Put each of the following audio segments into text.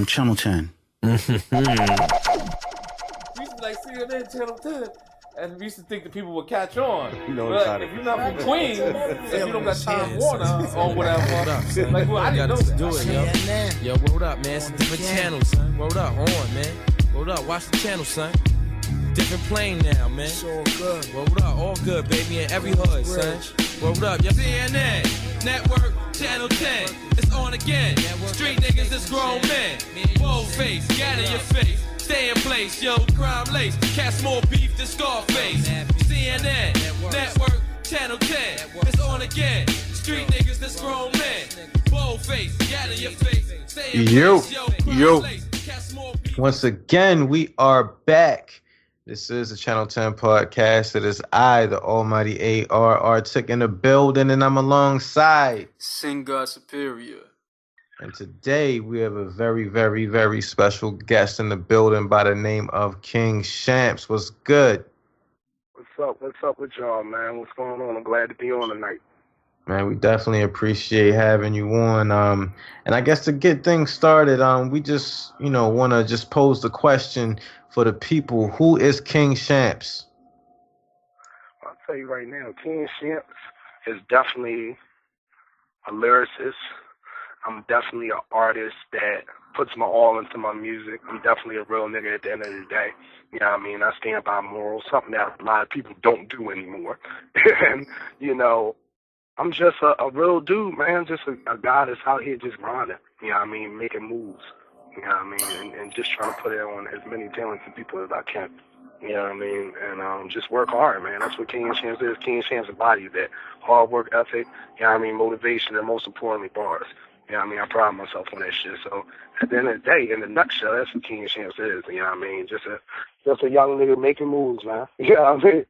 Channel 10. We used to be like CNN Channel 10, and we used to think that people would catch on. You know, but if you're not from Queens, if you don't got Time Warner or whatever, like, well, I didn't know that. Do it, yo. Yo, word up, man. It's a different channel, son. Word up, on, man. Word up, watch the channel, son. Different plane now, man. It's all good. Word up, all good, baby, in every hood, son. Word up, yo. CNN, Network, Channel 10, it's on again. Street niggas is grown men. Bold face, get in your face. Stay in place, yo, crime lace. Cast more beef than Scarface. CNN, Network, Channel 10, it's on again. Street niggas that's grown men. Bold face, get in your face. Stay in place, yo, crime lace. Cast more beef. Once again, we are back. This is the Channel 10 podcast. It is I, the almighty ARR, Tick in the building, and I'm alongside Singer Superior. And today we have a very, very, very special guest in the building by the name of King Shampz. What's good? What's up? What's up with y'all, man? What's going on? I'm glad to be on tonight. Man, we definitely appreciate having you on. And I guess to get things started, we just, want to just pose the question for the people. Who is King Shampz? I'll tell you right now, King Shampz is definitely a lyricist. I'm definitely an artist that puts my all into my music. I'm definitely a real nigga at the end of the day. You know what I mean? I stand by morals, something that a lot of people don't do anymore. And, I'm just a real dude, man. Just a guy that's out here just grinding. You know what I mean? Making moves. You know what I mean? And just trying to put it on as many talented people as I can. You know what I mean? And just work hard, man. That's what King Shampz is. King Shampz embodies that. Hard work ethic, you know what I mean? Motivation, and most importantly, bars. You know what I mean? I pride myself on that shit. So at the end of the day, in the nutshell, that's what King Shampz is. You know what I mean? Just a young nigga making moves, man. You know what I mean?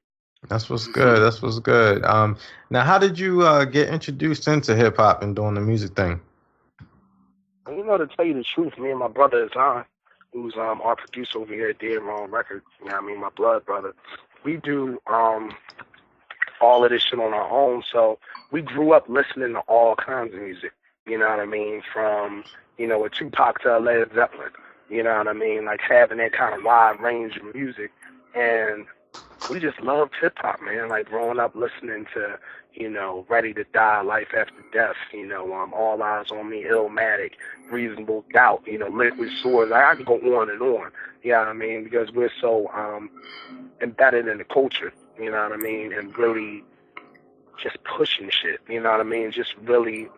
That's what's good. That's what's good. Now, how did you get introduced into hip hop and doing the music thing? To tell you the truth, me and my brother Azan, who's our producer over here at Dead Wrong Records, you know what I mean, my blood brother, we do all of this shit on our own. So we grew up listening to all kinds of music. You know what I mean? From, a Tupac to a Led Zeppelin. You know what I mean? Like having that kind of wide range of music. And we just loved hip hop, man. Like growing up listening to, Ready to Die, Life After Death, All Eyes on Me, Illmatic, Reasonable Doubt, Liquid Swords. I could go on and on. You know what I mean? Because we're so embedded in the culture, you know what I mean? And really just pushing shit, you know what I mean? Just really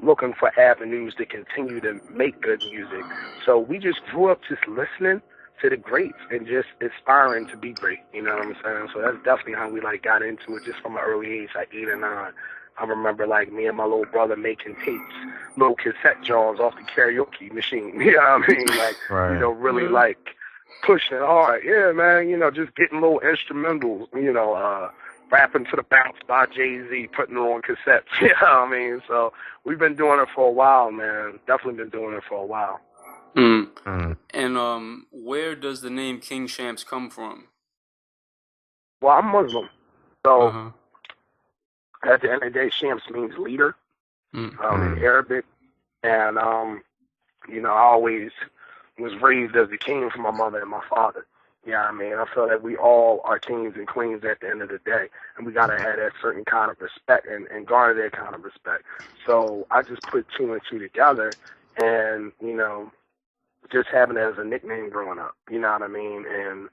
looking for avenues to continue to make good music. So we just grew up just listening to the greats and just aspiring to be great, you know what I'm saying? So that's definitely how we got into it just from an early age, like 8 or 9. I remember me and my little brother making tapes, little cassette jars off the karaoke machine, you know what I mean? Right. Really pushing hard. Yeah, man, just getting little instrumentals, rapping to the bounce by Jay-Z, putting it on cassettes, you know what I mean? So we've been doing it for a while, man. Definitely been doing it for a while. And where does the name King Shampz come from? Well, I'm Muslim, so at the end of the day, Shampz means leader in Arabic, and I always was raised as a king from my mother and my father. You know what I mean? I feel that we all are kings and queens at the end of the day, and we gotta have that certain kind of respect and garner that kind of respect. So I just put 2 and 2 together, and just having it as a nickname growing up, you know what I mean? And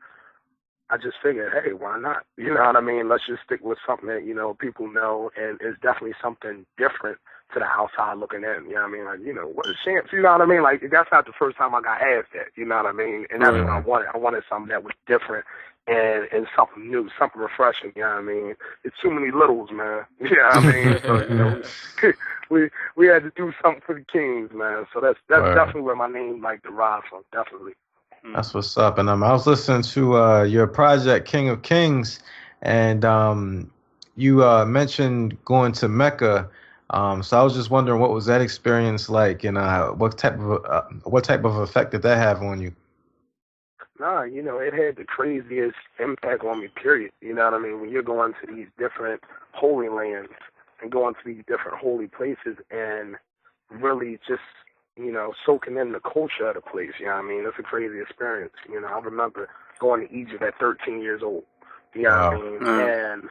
I just figured, hey, why not? You know what I mean? Let's just stick with something that, people know, and it's definitely something different to the outside looking in. You know what I mean? What is Shampz? You know what I mean? That's not the first time I got asked that, you know what I mean? And that's what I wanted. I wanted something that was different and something new, something refreshing, you know what I mean? It's too many littles, man. You know what I mean? So, we had to do something for the kings, man. So that's definitely where my name derived from, definitely. That's what's up. And I was listening to your project, King of Kings, and you mentioned going to Mecca. So I was just wondering, what was that experience like, and what type of effect did that have on you? Nah, it had the craziest impact on me, period. You know what I mean? When you're going to these different holy lands and going to these different holy places and really just soaking in the culture of the place. You know what I mean? It's a crazy experience. I remember going to Egypt at 13 years old. You know what I mean? And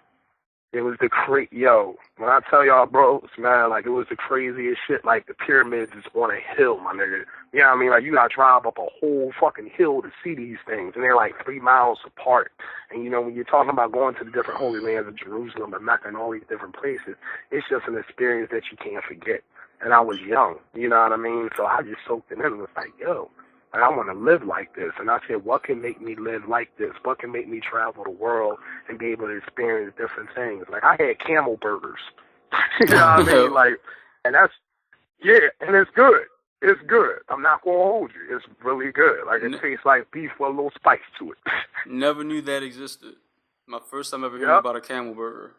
it was when I tell y'all, bro, man, like, it was the craziest shit. Like, the pyramids is on a hill, my nigga. You know what I mean? Like, you gotta drive up a whole fucking hill to see these things, and they're like 3 miles apart. And, when you're talking about going to the different holy lands of Jerusalem and Mecca and all these different places, it's just an experience that you can't forget. And I was young, you know what I mean? So I just soaked it in and was like, I want to live like this. And I said, what can make me live like this? What can make me travel the world and be able to experience different things? Like, I had camel burgers. You know what I mean? Like, and that's, and it's good. It's good. I'm not going to hold you. It's really good. Like, it tastes like beef with a little spice to it. Never knew that existed. My first time ever hearing about a camel burger.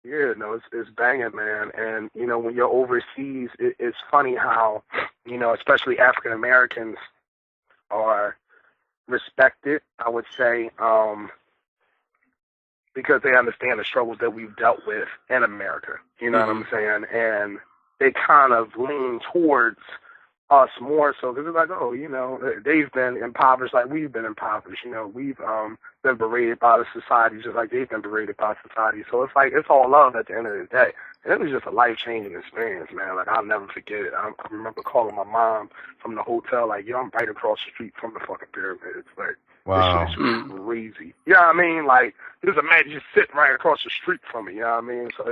Yeah, no, it's banging, man. And, when you're overseas, it's funny how, especially African Americans are respected, I would say, because they understand the struggles that we've dealt with in America. You know what I'm saying? And they kind of lean towards us more so because it's like, they've been impoverished like we've been impoverished. We've been berated by the society just like they've been berated by society. So it's like, it's all love at the end of the day. And it was just a life-changing experience, man. Like, I'll never forget it. I remember calling my mom from the hotel, like, I'm right across the street from the fucking pyramids. Like, wow. This shit is crazy. You know what I mean? Like, just imagine just sitting right across the street from me, you know what I mean? So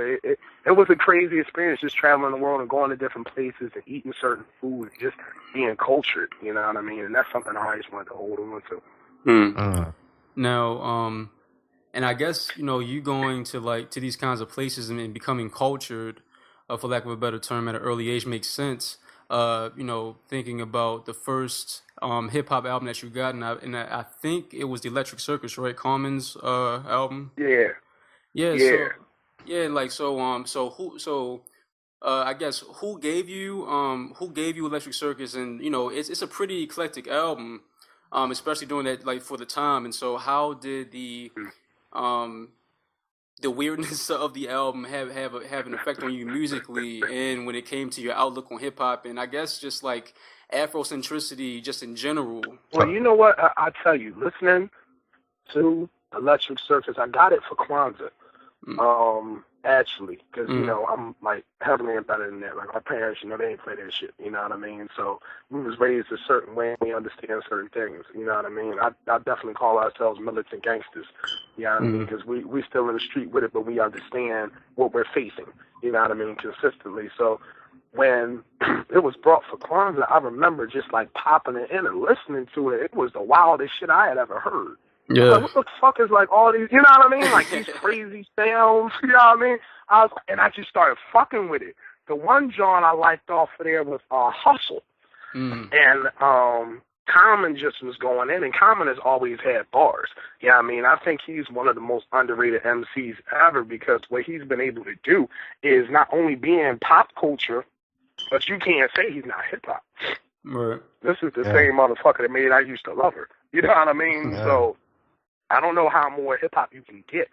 it was a crazy experience just traveling the world and going to different places and eating certain food and just being cultured, you know what I mean? And that's something I always wanted to hold on to. Now, and I guess, you going to these kinds of places and becoming cultured, for lack of a better term, at an early age makes sense. Thinking about the first hip hop album that you got, and I think it was the Electric Circus, right? Common's album. Yeah. I guess who gave you Electric Circus, and it's a pretty eclectic album, especially doing that for the time. And so, how did the weirdness of the album have an effect on you musically, and when it came to your outlook on hip hop, and I guess just like Afrocentricity, just in general? Well, you know what? I tell you, listening to Electric Circus, I got it for Kwanzaa. Actually, because I'm like heavily embedded in that. Like, my parents, they ain't play that shit. You know what I mean? So we was raised a certain way, and we understand certain things. You know what I mean? I definitely call ourselves militant gangsters. You know what I mean? Because we still in the street with it, but we understand what we're facing. You know what I mean? Consistently. So when it was brought for Kwanzaa, I remember just like popping it in and listening to it. It was the wildest shit I had ever heard. Yeah. Like, what the fuck is like all these, you know what I mean? Like these crazy sounds, you know what I mean? I just started fucking with it. The one John I liked off of there was Hustle. And Common just was going in, and Common has always had bars. You know what I mean? I think he's one of the most underrated MCs ever, because what he's been able to do is not only be in pop culture, but you can't say he's not hip-hop. Right. This is the same motherfucker that made I Used to Love Her. You know what I mean? Yeah. So I don't know how more hip-hop you can get,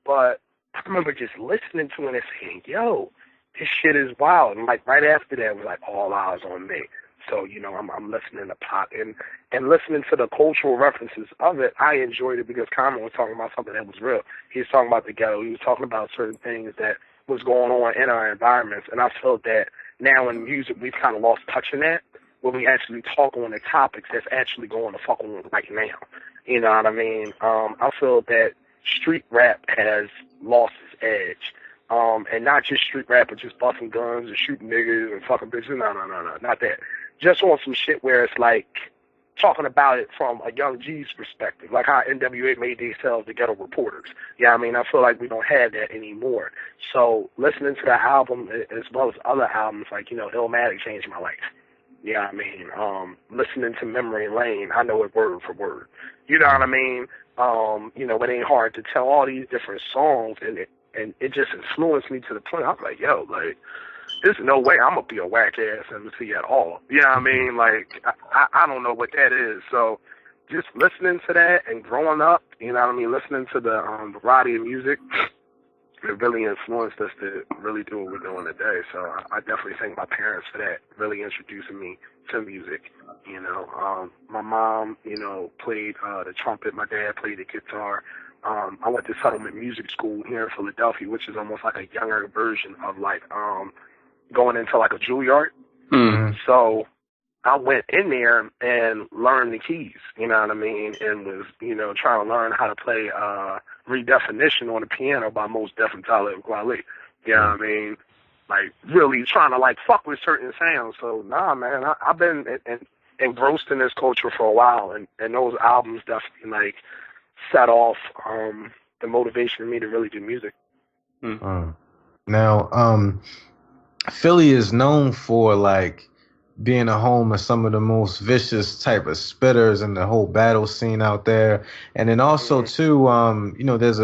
but I remember just listening to it and saying, yo, this shit is wild. And like right after that, it was like All Eyes on Me. So, I'm listening to pop and listening to the cultural references of it. I enjoyed it because Common was talking about something that was real. He was talking about the ghetto. He was talking about certain things that was going on in our environments. And I felt that now in music, we've kind of lost touch in that, when we actually talk on the topics that's actually going to fuck on right now. You know what I mean? I feel that street rap has lost its edge. And not just street rap, but just busting guns and shooting niggas and fucking bitches. No, not that. Just on some shit where it's like talking about it from a Young G's perspective, like how NWA made themselves the ghetto reporters. Yeah, I mean, I feel like we don't have that anymore. So listening to the album as well as other albums, like, Illmatic changed my life. Yeah, I mean, listening to Memory Lane, I know it word for word. You know what I mean? It ain't hard to tell all these different songs, and it just influenced me to the point I was like, yo, like, there's no way I'm gonna be a whack ass MC at all. You know what I mean? Like, I don't know what that is. So just listening to that and growing up, you know what I mean, listening to the variety of music, it really influenced us to really do what we're doing today. So I definitely thank my parents for that, really introducing me to music. You know, my mom, you know, played the trumpet. My dad played the guitar. I went to Settlement Music School here in Philadelphia, which is almost like a younger version of like going into like a Juilliard. Mm-hmm. So I went in there and learned the keys, you know what I mean, and was, you know, trying to learn how to play Redefinition on the piano by Most Def and Talib Kweli. You know what I mean? Like, really trying to, like, fuck with certain sounds. So, nah, man, I've been engrossed in this culture for a while, and those albums definitely, like, set off the motivation for me to really do music. Now, Philly is known for, like, being a home of some of the most vicious type of spitters and the whole battle scene out there. And then also too, you know, there's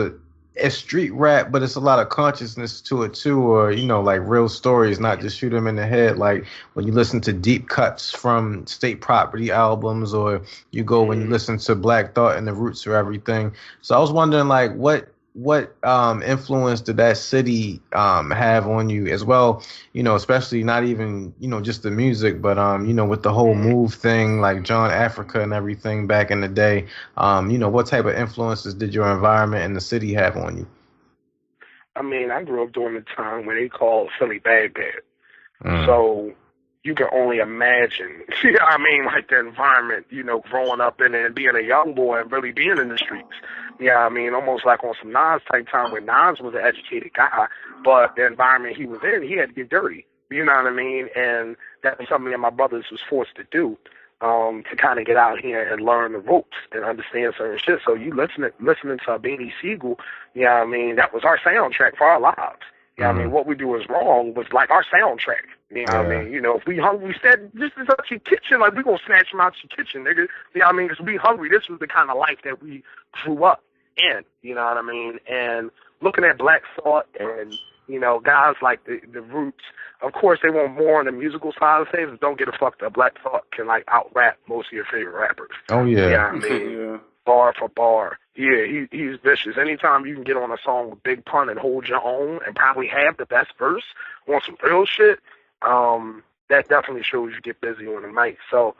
it's street rap, but it's a lot of consciousness to it too, or, you know, like real stories, not just shoot them in the head. Like when you listen to deep cuts from State Property albums, or you go when you listen to Black Thought and the Roots or everything. So I was wondering, like, what influence did that city have on you as well, you know, especially not even, you know, just the music, but you know, with the whole move thing, like John Africa and everything back in the day, you know, what type of influences did your environment and the city have on you? I mean, I grew up during the time when they called Philly Baghdad. So you can only imagine, you know what I mean, like the environment, you know, growing up in it and being a young boy and really being in the streets. Yeah, I mean, almost like on some Nas type time where Nas was an educated guy, but the environment he was in, he had to get dirty. You know what I mean? And that's something that my brothers was forced to do, to kind of get out here and learn the ropes and understand certain shit. So you listening to Beanie Siegel, you know what I mean, that was our soundtrack for our lives. You know what I mean? What we do is wrong was like our soundtrack. You know what I mean? You know, if we hungry, we said, this is out your kitchen, like, we gonna snatch them out your kitchen, nigga. You know what I mean? Because we hungry. This was the kind of life that we grew up in. You know what I mean? And looking at Black Thought and, you know, guys like the Roots, of course, they want more on the musical side of things, but don't get a fucked up. Black Thought can, like, out-rap most of your favorite rappers. Oh, yeah. You know what I mean? Bar for bar. Yeah, he's vicious. Anytime you can get on a song with Big Pun and hold your own and probably have the best verse on some real shit, that definitely shows you get busy on the mic. So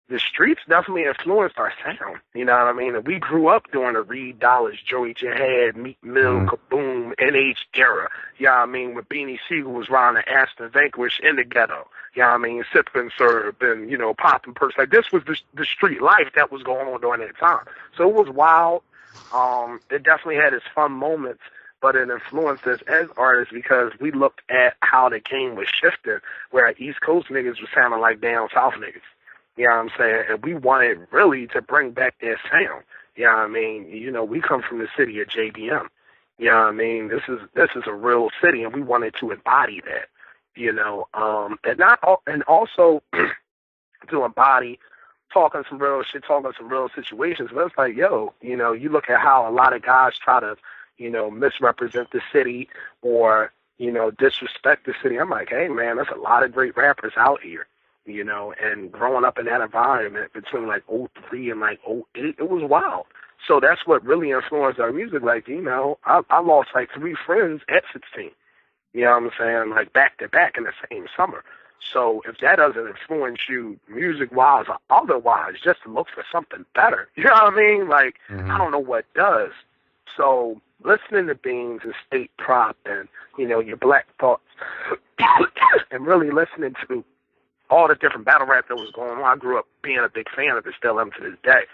the streets definitely influenced our sound. You know what I mean? And we grew up during the Reed Dollars, Joey Jihad, Meek Mill, Kaboom, NH era. You know what I mean? When Beanie Siegel was riding the Aston Vanquish in the ghetto. You know what I mean? Sipping syrup and, you know, popping perks. Like, this was the street life that was going on during that time. So it was wild. It definitely had its fun moments, but it influenced us as artists because we looked at how the game was shifting, where East Coast niggas was sounding like down South niggas. You know what I'm saying? And we wanted really to bring back that sound. You know what I mean? You know, we come from the city of JBM. You know what I mean? This is a real city, and we wanted to embody that. You know, and also to embody talking some real shit, talking some real situations. But it's like, yo, you know, you look at how a lot of guys try to, you know, misrepresent the city or, you know, disrespect the city. I'm like, hey, man, there's a lot of great rappers out here, you know, and growing up in that environment between like 03 and like 08, it was wild. So that's what really influenced our music. Like, you know, I lost like 3 friends at 16. You know what I'm saying? Like back to back in the same summer. So if that doesn't influence you music-wise or otherwise, just to look for something better, you know what I mean? Like, I don't know what does. So listening to Beans and State Prop and, you know, your Black Thoughts and really listening to all the different battle rap that was going on, I grew up being a big fan of it, still am to this day.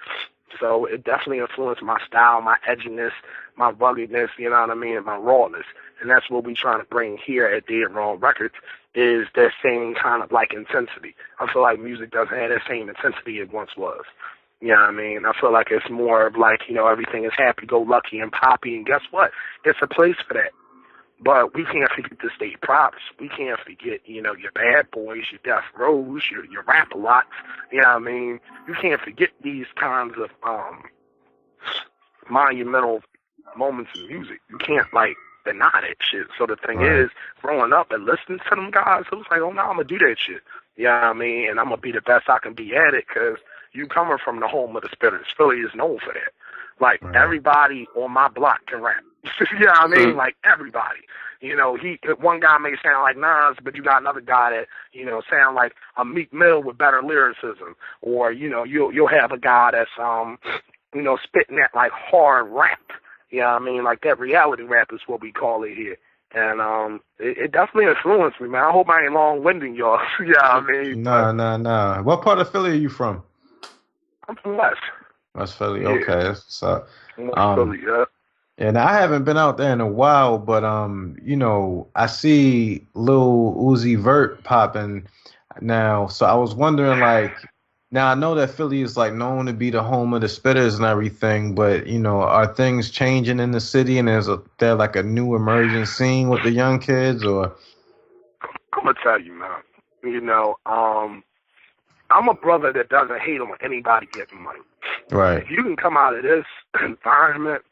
So it definitely influenced my style, my edginess, my ruggedness, you know what I mean, and my rawness. And that's what we're trying to bring here at Dead Wrong Records, is that same kind of, like, intensity. I feel like music doesn't have that same intensity it once was. You know what I mean? I feel like it's more of like, you know, everything is happy-go-lucky and poppy, and guess what? It's a place for that. But we can't forget the State Props. We can't forget, you know, your Bad Boys, your Death Rows, your Rap-A-Lots. You know what I mean? You can't forget these kinds of monumental moments in music. You can't, like, deny that shit. So the thing is, growing up and listening to them guys, it was like, oh, no, I'm going to do that shit. You know what I mean? And I'm going to be the best I can be at it, because you coming from the home of the spitters. Philly is known for that. Like, everybody on my block can rap. You know what I mean? Like everybody. You know, one guy may sound like Nas, but you got another guy that, you know, sound like a Meek Mill with better lyricism. Or, you know, you'll have a guy that's you know, spitting that like hard rap. You know what I mean? Like that reality rap is what we call it here. And it definitely influenced me, man. I hope I ain't long-winding y'all. You know what I mean? Nah. What part of Philly are you from? I'm from West. West Philly. Yeah. Okay. So, West Philly, yeah. and I haven't been out there in a while, but you know, I see Lil Uzi Vert popping now. So I was wondering, like, now I know that Philly is like known to be the home of the spitters and everything, but you know, are things changing in the city, and there like a new emerging scene with the young kids, or? I'm gonna tell you, man. You know, I'm a brother that doesn't hate on anybody getting money. Right. If you can come out of this environment,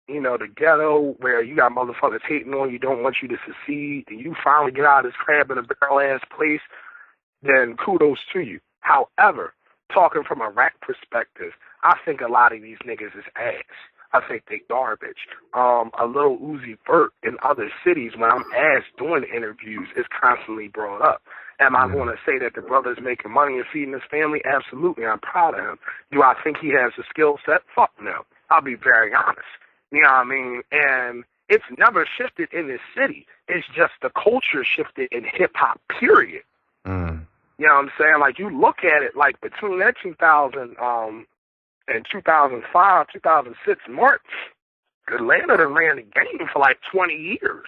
you know, the ghetto where you got motherfuckers hating on you, don't want you to succeed, and you finally get out of this crab in a barrel ass place, then kudos to you. However, talking from a rap perspective, I think a lot of these niggas is ass. I think they garbage. A little Uzi Vert in other cities, when I'm asked doing interviews, is constantly brought up. Am I going to say that the brother's making money and feeding his family? Absolutely. I'm proud of him. Do I think he has the skill set? Fuck no. I'll be very honest. You know what I mean? And it's never shifted in this city. It's just the culture shifted in hip-hop, period. You know what I'm saying? Like, you look at it, like, between that 2000 and 2005, 2006 mark, Atlanta done ran the game for like 20 years.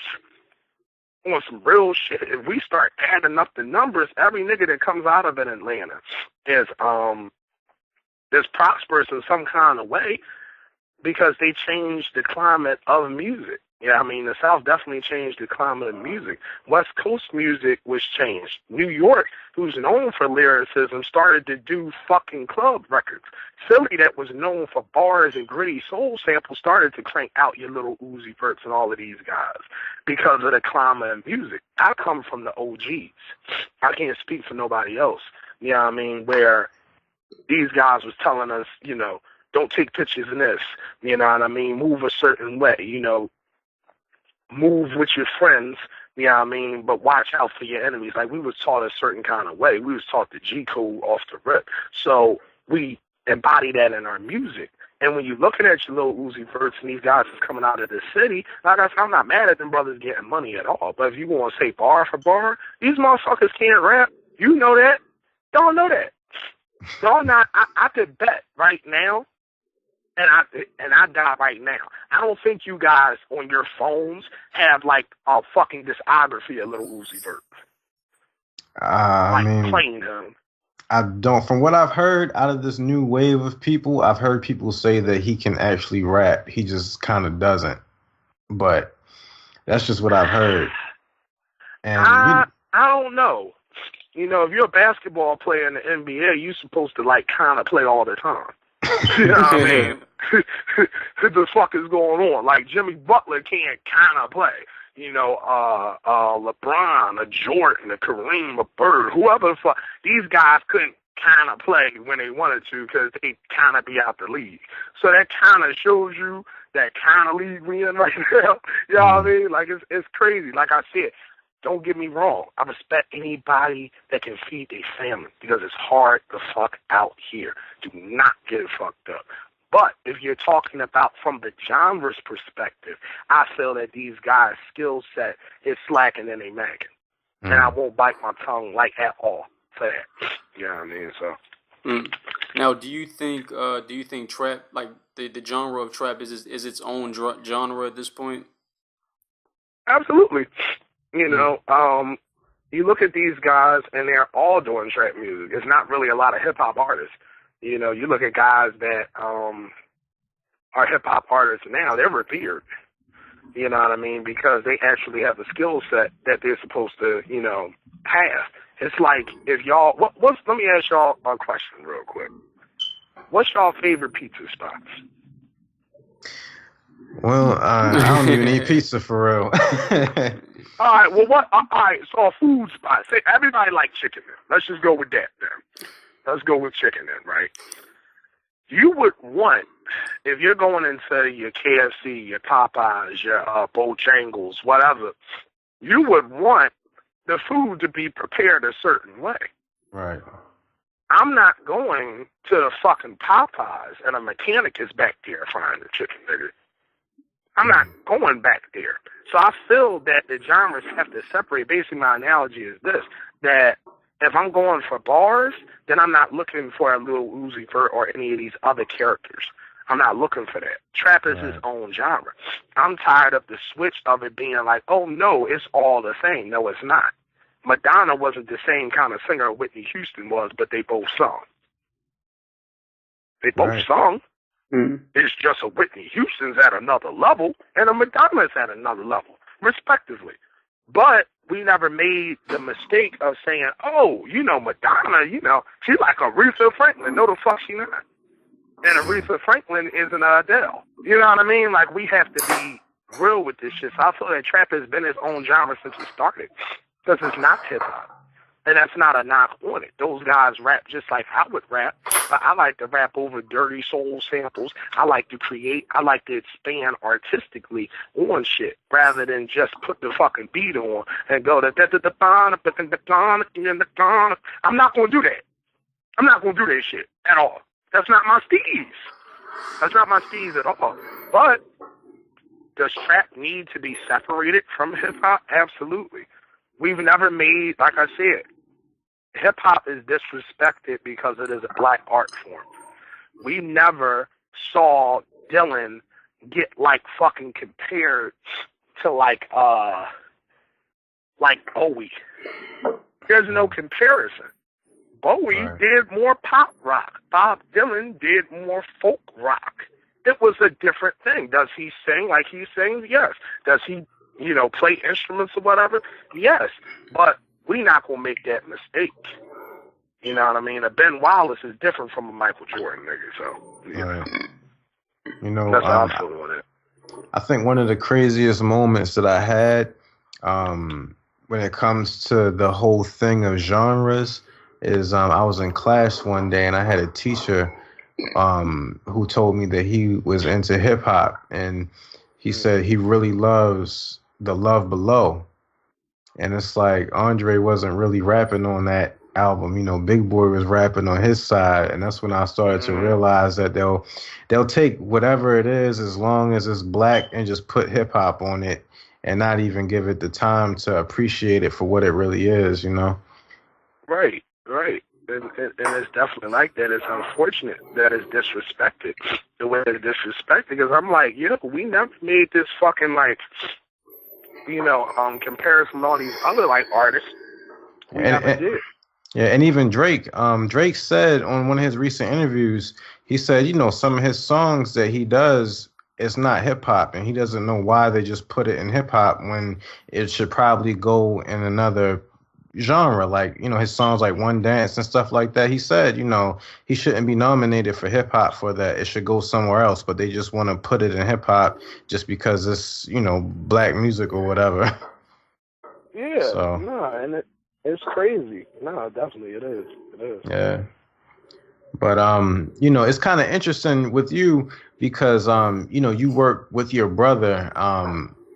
On some real shit. If we start adding up the numbers, every nigga that comes out of Atlanta is prosperous in some kind of way because they changed the climate of music. Yeah, I mean, the South definitely changed the climate of music. West Coast music was changed. New York, who's known for lyricism, started to do fucking club records. Philly, that was known for bars and gritty soul samples, started to crank out your little Uzi Verts and all of these guys because of the climate of music. I come from the OGs. I can't speak for nobody else. You know what I mean? Where these guys was telling us, you know, don't take pictures in this. You know what I mean? Move a certain way, you know. Move with your friends, you know what I mean, but watch out for your enemies. Like, we was taught a certain kind of way. We was taught the G code off the rip. So we embody that in our music. And when you're looking at your little Uzi Verts and these guys that's coming out of the city, like I said, I'm not mad at them brothers getting money at all. But if you want to say bar for bar, these motherfuckers can't rap. You know that. Y'all know that. Y'all not. I could bet right now, and I die right now. I don't think you guys on your phones have like a fucking discography of little Uzi Vert. I mean, playing him. I don't. From what I've heard out of this new wave of people, I've heard people say that he can actually rap. He just kind of doesn't. But that's just what I've heard. And I don't know. You know, if you're a basketball player in the NBA, you're supposed to like kind of play all the time. You know what I mean? What the fuck is going on? Like, Jimmy Butler can't kind of play. You know, LeBron, a Jordan, a Kareem, a Bird, whoever the fuck. These guys couldn't kind of play when they wanted to because they kind of be out the league. So that kind of shows you that kind of league we in right now. You know what I mean? Like, it's crazy. Like I said, don't get me wrong. I respect anybody that can feed their family because it's hard to fuck out here. Do not get it fucked up. But if you're talking about from the genre's perspective, I feel that these guys' skill set is slacking and they macking. And I won't bite my tongue like at all for that. You know what I mean? So. Now, do you think trap, like the genre of trap, is its own genre at this point? Absolutely. You know, you look at these guys and they're all doing trap music. It's not really a lot of hip hop artists. You know, you look at guys that are hip hop artists now, they're revered. You know what I mean? Because they actually have a skill set that they're supposed to, you know, have. It's like if y'all, let me ask y'all a question real quick. What's y'all favorite pizza spots? Well, I don't even eat pizza for real. All right, well, all right, so a food spot. Say everybody like chicken then. Let's just go with that then. Let's go with chicken then, right? you would want, if you're going into your KFC, your Popeyes, your Bojangles, whatever, you would want the food to be prepared a certain way. Right. I'm not going to the fucking Popeyes and a mechanic is back there frying the chicken, nigga. I'm not going back there. So I feel that the genres have to separate. Basically, my analogy is this, that if I'm going for bars, then I'm not looking for a Lil Uzi Vert or any of these other characters. I'm not looking for that. Trap is his own genre. I'm tired of the switch of it being like, oh, no, it's all the same. No, it's not. Madonna wasn't the same kind of singer Whitney Houston was, but they both sung. They both sung. Mm-hmm. It's just a Whitney Houston's at another level and a Madonna's at another level, respectively. But we never made the mistake of saying, oh, Madonna, she's like Aretha Franklin. No, the fuck she not. And Aretha Franklin isn't Adele. You know what I mean? Like, we have to be real with this shit. So I feel that trap has been its own genre since it started. Because it's not hip-hop. And that's not a knock on it. Those guys rap just like I would rap. But I like to rap over dirty soul samples. I like to create. I like to expand artistically on shit rather than just put the fucking beat on and go I'm not going to do that. I'm not going to do that shit at all. That's not my steez. That's not my steez at all. But does trap need to be separated from hip-hop? Absolutely. We've never made, like I said, hip-hop is disrespected because it is a black art form. We never saw Dylan get, like, fucking compared to, like Bowie. There's no comparison. Bowie did more pop rock. Bob Dylan did more folk rock. It was a different thing. Does he sing like he sings? Yes. Does he play instruments or whatever? Yes. But we not going to make that mistake. You know what I mean? A Ben Wallace is different from a Michael Jordan, nigga. So, that's how I feel on it. I think one of the craziest moments that I had when it comes to the whole thing of genres is I was in class one day and I had a teacher who told me that he was into hip hop, and he said he really loves The Love Below. And it's like Andre wasn't really rapping on that album. Big Boy was rapping on his side, and that's when I started to realize that they'll take whatever it is as long as it's black and just put hip hop on it and not even give it the time to appreciate it for what it really is, Right. And it's definitely like that. It's unfortunate that it's disrespected the way it's disrespected, because I'm like, we never made this fucking comparison with all these other artists. We never did. Yeah, and even Drake. Drake said on one of his recent interviews, he said, some of his songs that he does, it's not hip hop, and he doesn't know why they just put it in hip hop when it should probably go in another genre, his songs like One Dance and stuff like that. He said, he shouldn't be nominated for hip hop for that. It should go somewhere else, but they just want to put it in hip hop just because it's, black music or whatever. Yeah, and it's crazy. No, definitely it is. It is. Yeah. But, it's kind of interesting with you because, you work with your brother,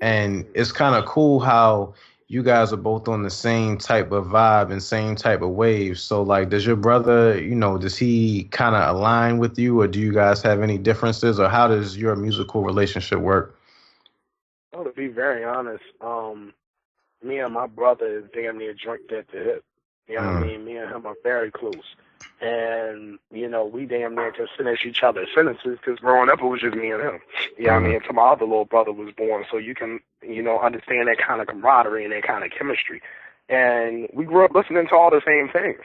and it's kind of cool how you guys are both on the same type of vibe and same type of wave. So, does your brother, does he kind of align with you, or do you guys have any differences, or how does your musical relationship work? Well, to be very honest, me and my brother is damn near joint at the hip. You know what I mean? Me and him are very close. And, we damn near can finish each other's sentences, because growing up it was just me and him. You know what I mean? Until my other little brother was born. So you can, understand that kind of camaraderie and that kind of chemistry. And we grew up listening to all the same things.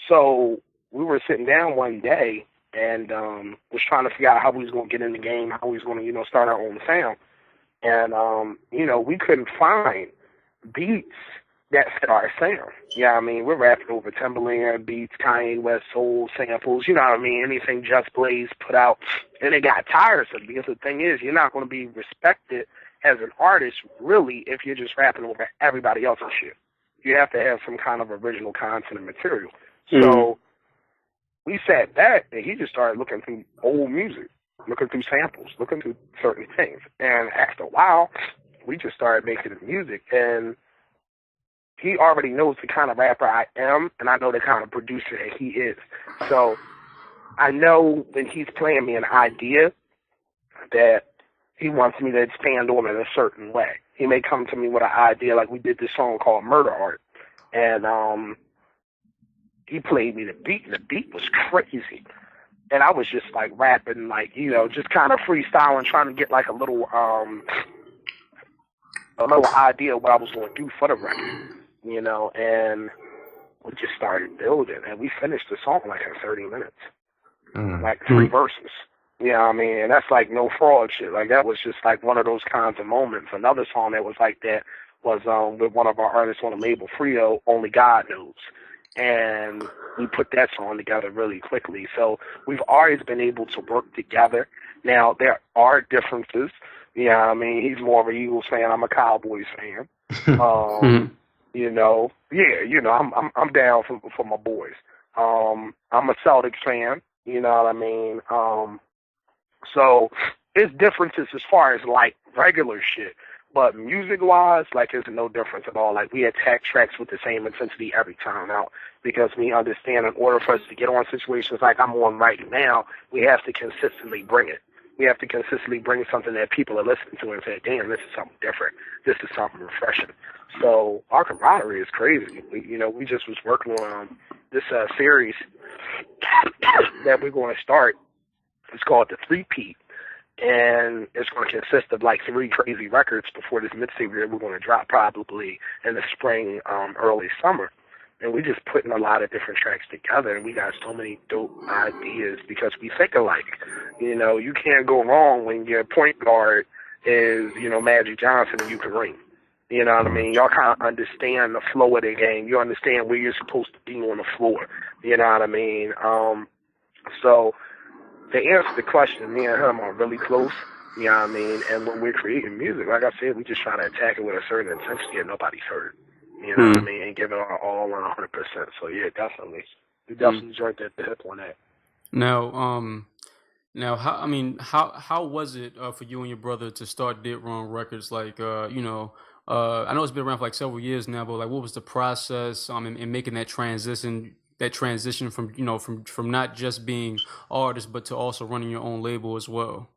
So we were sitting down one day and was trying to figure out how we was going to get in the game, how we was going to, start our own sound. And, we couldn't find beats that fit our sound. Yeah, I mean, we're rapping over Timberland beats, Kanye West soul samples, you know what I mean? Anything Just Blaze put out. And it got tiresome, because the thing is, you're not going to be respected as an artist, really, if you're just rapping over everybody else's shit. You have to have some kind of original content and material. So we sat back and he just started looking through old music, looking through samples, looking through certain things. And after a while, we just started making the music. And he already knows the kind of rapper I am, and I know the kind of producer that he is. So I know when he's playing me an idea that he wants me to expand on it a certain way. He may come to me with an idea, like we did this song called Murder Art. And he played me the beat, and the beat was crazy. And I was just like rapping, like, you know, just kind of freestyling, trying to get like a little idea of what I was going to do for the record, you know. And we just started building, and we finished the song like in 30 minutes, like 3 verses. You know what I mean? And that's like no fraud shit. Like that was just like one of those kinds of moments. Another song that was like that was with one of our artists on the label, Frio, Only God Knows. And we put that song together really quickly. So we've always been able to work together. Now, there are differences. You know what I mean? He's more of an Eagles fan. I'm a Cowboys fan. You know, yeah, you know, I'm down for my boys. I'm a Celtics fan. You know what I mean? So it's differences as far as like regular shit. But music-wise, like, there's no difference at all. Like, we attack tracks with the same intensity every time out because we understand in order for us to get on situations like I'm on right now, we have to consistently bring it. We have to consistently bring something that people are listening to and say, damn, this is something different. This is something refreshing. So our camaraderie is crazy. We just was working on this series that we're going to start. It's called The Three-Peat. And it's going to consist of like 3 crazy records before this mixtape year we're going to drop probably in the spring, early summer. And we just putting a lot of different tracks together, and we got so many dope ideas because we think alike. You know, you can't go wrong when your point guard is, you know, Magic Johnson and you can ring. You know what I mean? Y'all kind of understand the flow of the game. You understand where you're supposed to be on the floor. You know what I mean? So to answer the question, me and him are really close, you know what I mean? And when we're creating music, like I said, we just try to attack it with a certain intensity and nobody's hurt. You know what I mean? And give it all 100%. So yeah, definitely. We definitely joined at the hip on that. Now, how was it for you and your brother to start Did Wrong Records? Like, I know it's been around for like several years now, but like, what was the process in making that transition? That transition from from not just being artists, but to also running your own label as well.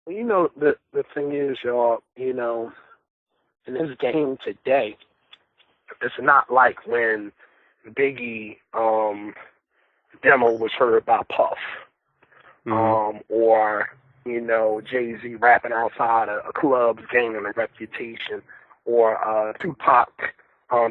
Well, you know, the thing is, y'all, you know, in this game today, it's not like when Biggie demo was heard by Puff, or you know, Jay-Z rapping outside a club gaining a reputation, or Tupac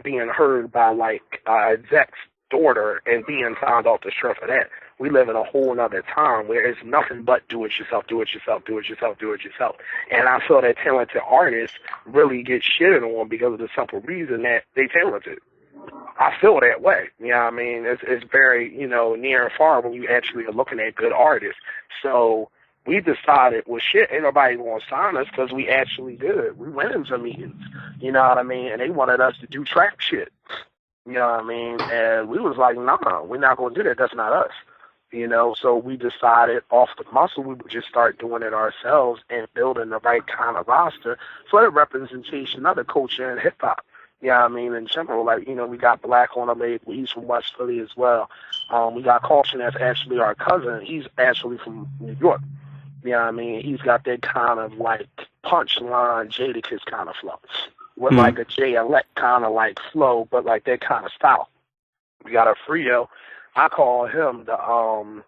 being heard by like Zach's daughter and being found off the strength of that. We live in a whole other time where it's nothing but do it yourself, do it yourself, do it yourself, do it yourself. And I feel that talented artists really get shitted on because of the simple reason that they talented. I feel that way. You know what I mean? It's very, you know, near and far when you actually are looking at good artists. So we decided, well, shit, ain't nobody going to sign us because we actually good. We went into meetings, you know what I mean? And they wanted us to do track shit, you know what I mean? And we was like, nah, we're not going to do that. That's not us, you know? So we decided off the muscle, we would just start doing it ourselves and building the right kind of roster for the representation of the culture and hip-hop. You know what I mean? In general, like, you know, we got Black on the label. He's from West Philly as well. We got Caution, that's actually our cousin. He's actually from New York. You know what I mean? He's got that kind of like punchline Jadakiss kind of flow. With like a J-Elect kind of like flow, but like that kind of style. We got a Frio. I call him the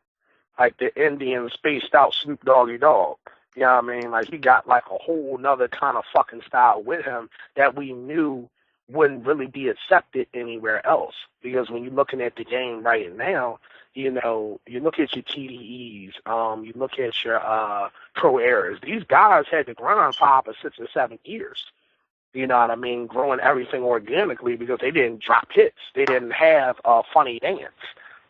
like the Indian spaced out Snoop Doggy Dogg. You know what I mean? Like he got like a whole nother kind of fucking style with him that we knew wouldn't really be accepted anywhere else. Because when you're looking at the game right now, you know, you look at your TDEs, you look at your pro errors. These guys had to grind 5 or 6 or 7 years. You know what I mean? Growing everything organically because they didn't drop hits. They didn't have a funny dance.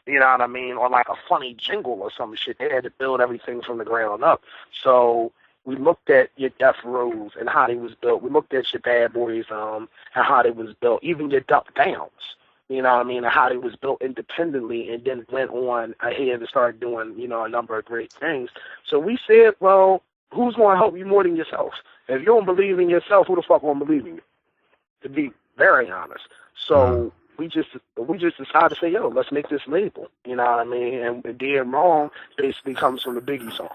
You know what I mean? Or like a funny jingle or some shit. They had to build everything from the ground up. So we looked at your Death Rows and how they was built. We looked at your Bad Boys and how they was built. Even your Duck Downs. you know what I mean, and how it was built independently and then went on ahead and started doing, you know, a number of great things. So we said, well, who's going to help you more than yourself? If you don't believe in yourself, who the fuck going to believe in you? To be very honest. So we just decided to say, yo, let's make this label. You know what I mean? And Dead Wrong basically comes from the Biggie song.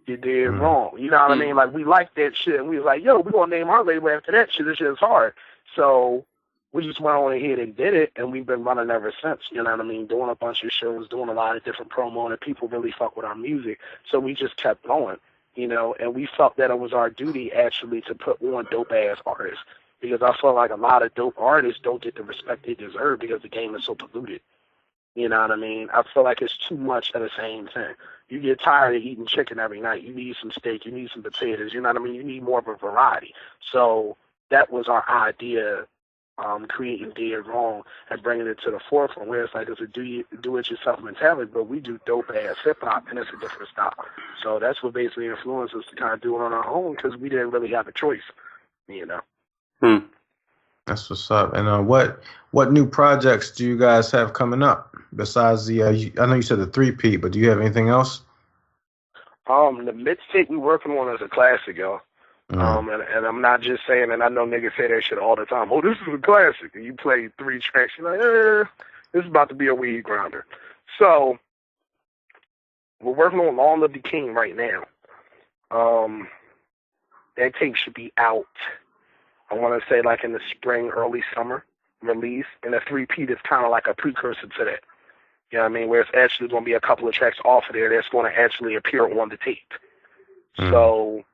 You did wrong. You know what I mean? Like, we liked that shit, and we was like, yo, we're going to name our label after that shit. This shit is hard. So we just went on ahead and did it, and we've been running ever since. You know what I mean? Doing a bunch of shows, doing a lot of different promo, and people really fuck with our music. So we just kept going, you know, and we felt that it was our duty, actually, to put on dope-ass artists. Because I feel like a lot of dope artists don't get the respect they deserve because the game is so polluted. You know what I mean? I feel like it's too much of the same thing. You get tired of eating chicken every night. You need some steak. You need some potatoes. You know what I mean? You need more of a variety. So that was our idea, creating Dead Wrong and bringing it to the forefront, where it's like it's a do-it-yourself mentality, but we do dope-ass hip-hop, and it's a different style. So that's what basically influenced us to kind of do it on our own, because we didn't really have a choice, you know? That's what's up. And what new projects do you guys have coming up besides the? I know you said the 3-peat, but do you have anything else? The mixtape we working on is a classic, y'all. And I'm not just saying, and I know niggas say that shit all the time. Oh, this is a classic. And you play 3 tracks, you're like, this is about to be a weed grinder. So we're working on Long Live the King right now. That tape should be out, I want to say, like in the spring, early summer release. And the 3-peat is kind of like a precursor to that. You know what I mean? Where it's actually going to be a couple of tracks off of there that's going to actually appear on the tape. So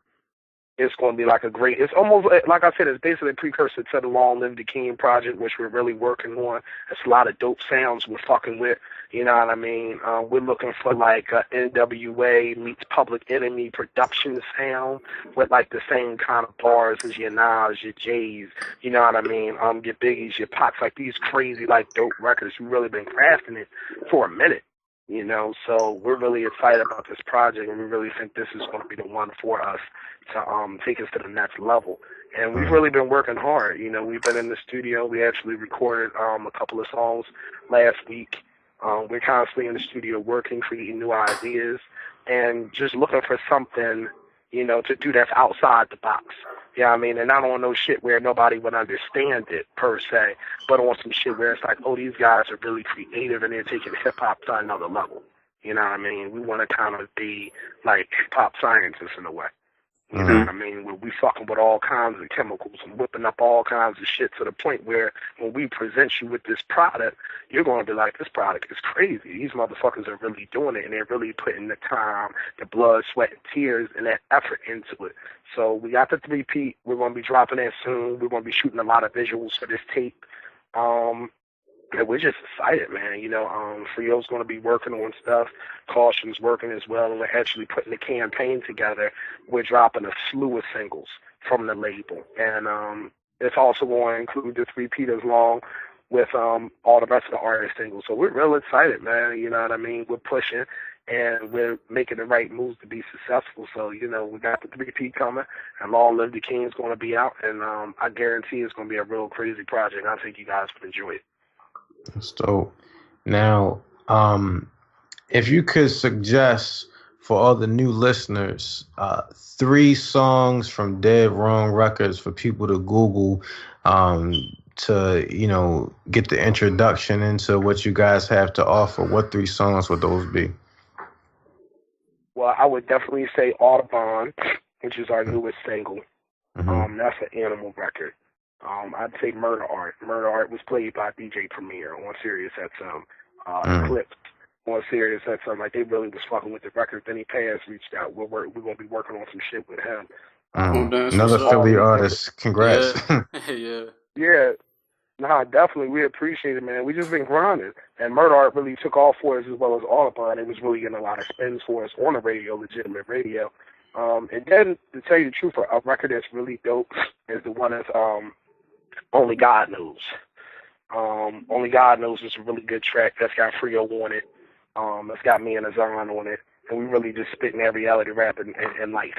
it's going to be like it's almost, like I said, it's basically a precursor to the Long Live the King project, which we're really working on. It's a lot of dope sounds we're fucking with, you know what I mean? We're looking for like a NWA meets Public Enemy production sound with like the same kind of bars as your Nas, your J's, you know what I mean? Your Biggies, your Pops, like these crazy like dope records. We've really been crafting it for a minute. You know, so we're really excited about this project, and we really think this is going to be the one for us to take us to the next level. And we've really been working hard. You know, we've been in the studio. We actually recorded a couple of songs last week. We're constantly in the studio working, creating new ideas, and just looking for something, you know, to do that's outside the box. You know what I mean? And not on no shit where nobody would understand it, per se, but on some shit where it's like, oh, these guys are really creative and they're taking hip-hop to another level. You know what I mean? We want to kind of be like hip-hop scientists in a way. You know what I mean? Where we fucking with all kinds of chemicals and whipping up all kinds of shit to the point where when we present you with this product, you're going to be like, this product is crazy. These motherfuckers are really doing it, and they're really putting the time, the blood, sweat, and tears, and that effort into it. So we got the 3-peat. We're going to be dropping that soon. We're going to be shooting a lot of visuals for this tape. And we're just excited, man. You know, Frio's going to be working on stuff. Caution's working as well, and we're actually putting the campaign together. We're dropping a slew of singles from the label, and it's also going to include the 3-peat as long with all the rest of the artist singles. So we're real excited, man. You know what I mean? We're pushing, and we're making the right moves to be successful. So, you know, we got the 3-peat coming, and Long Live the King is going to be out, and I guarantee it's going to be a real crazy project. I think you guys would enjoy it. That's dope. Now, if you could suggest for all the new listeners, 3 songs from Dead Wrong Records for people to Google to, you know, get the introduction into what you guys have to offer, what 3 songs would those be? Well, I would definitely say Audubon, which is our newest single. That's an Animal record. I'd say Murder Art. Murder Art was played by DJ Premier on Sirius XM. Eclipse on Sirius XM. Like, they really was fucking with the record. Then he passed, reached out. We're going to be working on some shit with him. Another Philly artist. Congrats. Yeah. Nah, definitely. We appreciate it, man. We just been grinding. And Murder Art really took off for us as well as Audubon. It was really getting a lot of spins for us on the radio, legitimate radio. And then, to tell you the truth, a record that's really dope is the one that's Only God Knows. Only God Knows is a really good track. That's got Frio on it. That's got me and Azan on it. And we really just spitting that reality rap in life.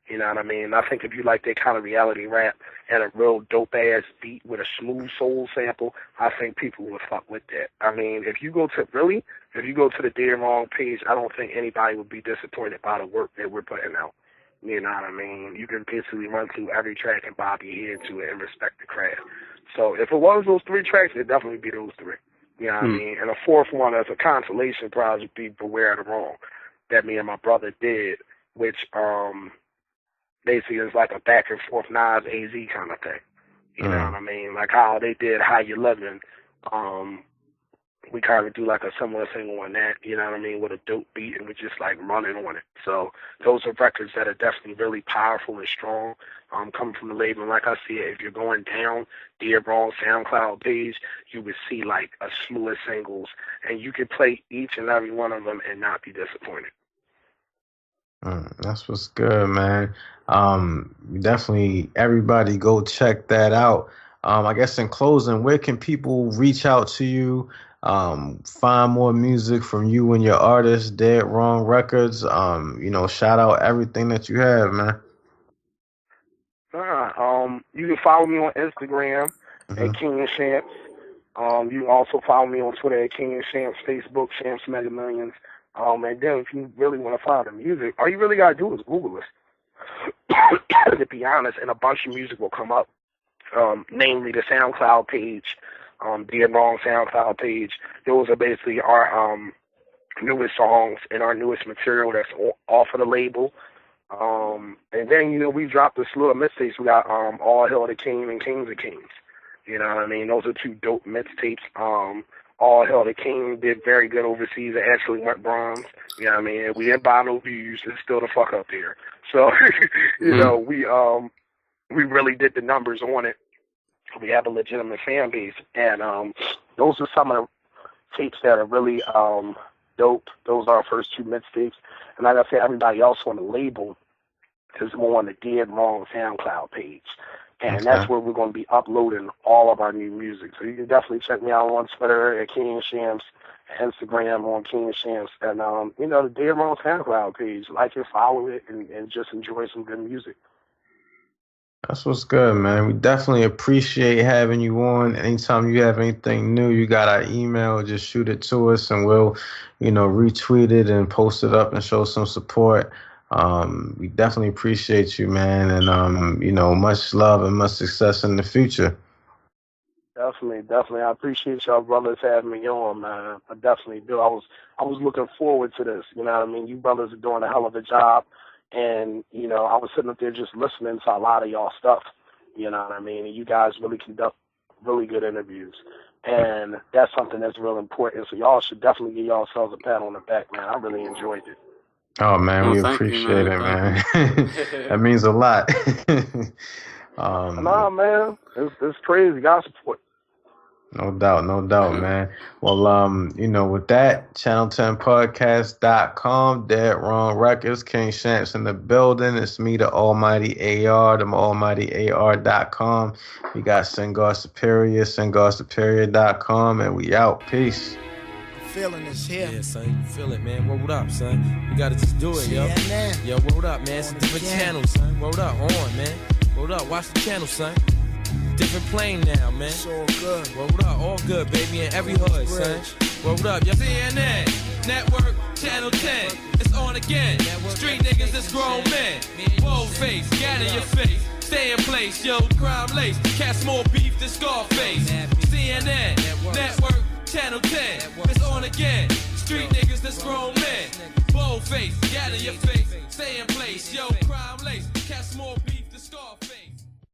You know what I mean? I think if you like that kind of reality rap and a real dope-ass beat with a smooth soul sample, I think people would fuck with that. I mean, if you go to the Dead Wrong page, I don't think anybody would be disappointed by the work that we're putting out. You know what I mean? You can basically run through every track and bob your head to it and respect the craft. So if it was those 3 tracks, it'd definitely be those 3. You know what I mean? And the 4th one as a consolation prize would be Beware of the Wrong, that me and my brother did, which basically is like a back and forth Nas AZ kind of thing. You know what I mean? Like how they did How You Living. We kind of do like a similar thing on that, you know what I mean, with a dope beat, and we're just like running on it. So those are records that are definitely really powerful and strong, coming from the label. And like I said, if you're going down Dead Wrong SoundCloud page, you would see like a slew of singles, and you could play each and every one of them and not be disappointed. That's what's good, man. Definitely everybody go check that out. I guess in closing, where can people reach out to you, find more music from you and your artist, Dead Wrong Records? Shout out everything that you have, man. You can follow me on Instagram at King and Shampz. You can also follow me on Twitter at King and Shampz, Facebook, Shampz Mega Millions. And then if you really want to find the music, all you really got to do is Google us, to be honest, and a bunch of music will come up, namely the SoundCloud page, Dead Wrong SoundCloud page. Those are basically our newest songs and our newest material that's off of the label. And then, we dropped this little mixtapes. We got All Hail the King and Kings of Kings. You know what I mean? Those are 2 dope mixtapes. All Hail the King did very good overseas. It actually went bronze. You know what I mean? We didn't buy no views. It's still the fuck up there. So, we really did the numbers on it. We have a legitimate fan base. And those are some of the tapes that are really dope. Those are our first 2 mixtapes. And like I said, everybody else on the label is more on the Dead Wrong SoundCloud page. And that's where we're going to be uploading all of our new music. So you can definitely check me out on Twitter at King and Shampz, Instagram on King and Shampz, and, the Dead Wrong SoundCloud page. Like it, follow it, and just enjoy some good music. That's what's good, man. We definitely appreciate having you on. Anytime you have anything new, you got our email, just shoot it to us, and we'll, retweet it and post it up and show some support. We definitely appreciate you, man, and much love and much success in the future. Definitely. I appreciate y'all brothers having me on, man. I definitely do. I was looking forward to this. You know what I mean? You brothers are doing a hell of a job, and I was sitting up there just listening to a lot of y'all stuff. You know what I mean? And you guys really conduct really good interviews, and that's something that's real important. So y'all should definitely give yourselves a pat on the back, man. I really enjoyed it. Oh, man, we appreciate it, man. That means a lot. Nah, man, it's crazy. God support. No doubt, man. Well, with that, channel10podcast.com, Dead Wrong Records, King Shampz in the building. It's me, the Almighty AR, the almightyar.com. We got Singar Superior, singarsuperior.com, and we out. Peace. Feeling is here. Yeah, son, you feel it, man. Word up, son. You gotta just do it, yo. Yo, word up, man. It's a different channel, son. Word up, on, man. Word up, watch the channel, son. Different plane now, man. It's all good. Word up, all good, baby, in every hood, son. Word up, yo. CNN, Network, Channel 10, it's on again. Street niggas is grown men. Bold face, gat in your face. Stay in place, yo, crime lace. Cats more beef than Scarface. CNN, Network, Channel 10, it's on again. Street niggas that's grown men. Bold face, gat in your face. Stay in place, yo, crime lace. Cats more beef than Scarface.